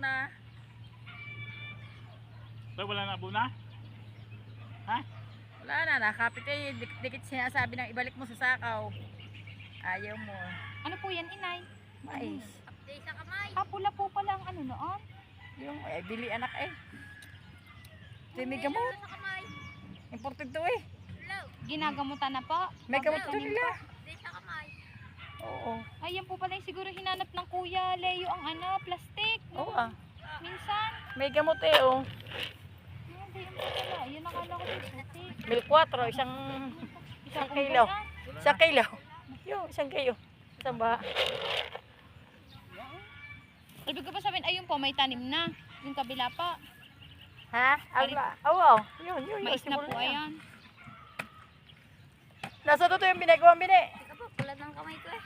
na. So, wala na buna? Ha? Wala na, nakapit eh. Dikit sinasabi ng ibalik mo sa sakaw. Ayaw mo. Ano po yan, inay? Mais. Update sa kamay. Pula po pala ang ano noon. Yung bili anak eh. Ito may gamot. Sa kamay. Important to eh. Hello. Ginagamutan na po. May gamot to nila. Update sa kamay. Oo. Ayan po pala yung siguro hinanap ng Kuya Leo ang ano, plastic. Oo ah. Minsan. May gamot eh oh. Hindi yun po pala. Yun nakala ko yung plastic. Milk 4, isang kilo. Isang kilo. Yung isang kilo. Isang ba? Ibig ko pa sabihin, ayun po, may tanim na. Yung kabila pa. Ha? Ala. Oo. Yun. Mais na po, ayan. Nasa totoo yung binay. Kuha bini. Teka po, pula ng kamay ko eh.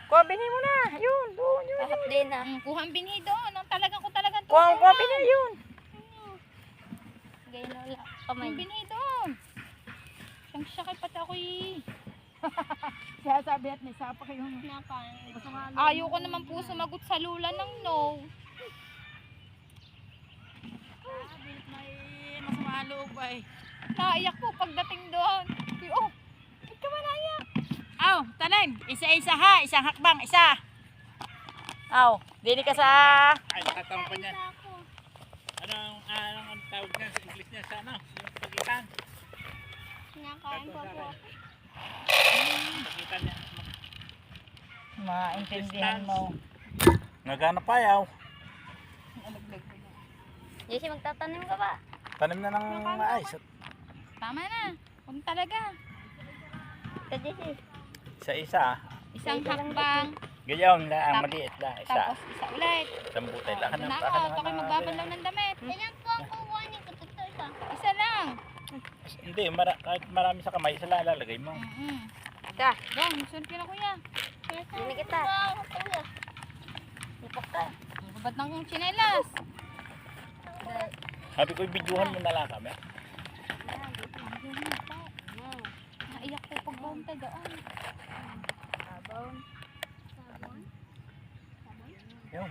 Kuha bini mo na. Yun. Doon. Yun. Kahap din ah. Kuha ang binhi doon. Ang talagang tutukan. Kuha bini. Yun. Ganyan wala. Kamay. Yung binhi doon. Siyang sakit pati ako'y. Siya sabi at may sapa kayong Nakain. Ayaw ko naman po sumagot sa lula ng no. may masama loob ay. Naiyak po pagdating doon. Oh, ba't ka manaiyak? Aw, tanim. Isa-isa ha. Isang hakbang. Isa. Aw, dini ka sa... Ay, nakatampan pa niyan. Anong tawag niya sa English niya sa ano? Yung pagitan. Nakain pa po. Pagitan niya. Maintindihan mo. Nagana pa yaw. Jesse, magtatanim ka ba? Tanim na ng mais. Tama na. Kung talaga. Ka Jesse. Isa-isa. Isang hakbang. Gayong na ang maliit na isa. Tapos isa ulit. Isang butay lang. Doon ako. Ako'y magbabalaw ng damit. Ganyan po ang kukuhanin ko. Totoo ito. Isa lang. Hindi, kahit marami sa kamay, isa lang ilalagay mo. Da. Bang, sunod ka na kuya. Hindi kita. Ipak ka. Ba't ng tsinelas? Sabi ko, ibidyuhan mo na lang kami. Naiyak po pag bawang tagaan. Sabon. Sabon. Yun.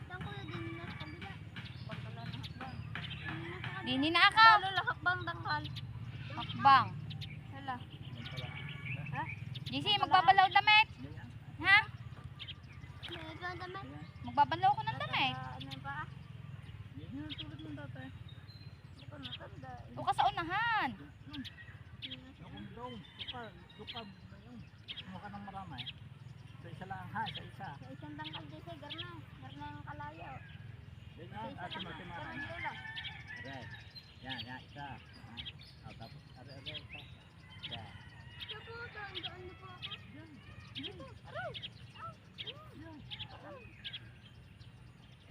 Saan ko din nasa kabila? Pagkala ng hakbang. Dini na ako. Lalo hakbang dangkal. Hakbang. Hala. JC, magbabalaw damit. Ha? Ito ang dami. Magbabalaw ko ng damit. Ano yung paa? Yung tulad ng dati. Hindi ko natanda. Doon ka sa unahan. Lukab. Mukha ng marami. Sa isa lang ha, sa isa. Sa isang dangkal Jesse, garna. Garna yung kalayo. Yan, Sa isa ate lang. magtimara. Parang lola. Yan, isa. Tapos, isa. Yan. Ito po, daan niyo po ako. Dito, aray!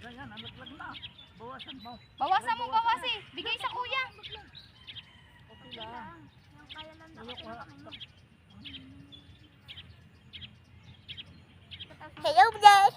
Yan, alaglag na. Bawasan mo. Bawasan mo, bawasi. Bigay sa kuya. Okay lang. Yung kaya lang na Ayok, kasi ha? kami mo. Hello, guys.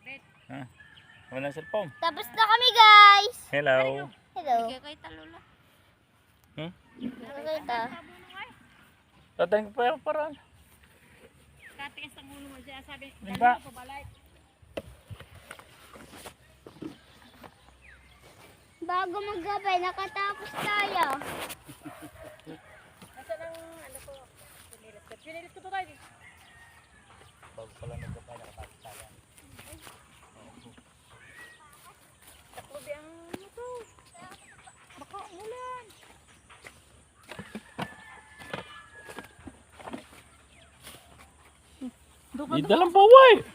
Ha? Wala cellphone. Tapos na kami, guys. Hello. Hello. Kaya kay talula. Nakakita. Tatayin ko pa yung paraan. Katigas ang ulo mo siya. Sabi, Diba? pabalik. Bago maggabay, nakatapos tayo. Nasaan ang ano ko? Pinilit ko to tayo. Bago pala nagkapay nakatapos tayo. Takobi ang ano to. Baka umulan. Di dalang baway.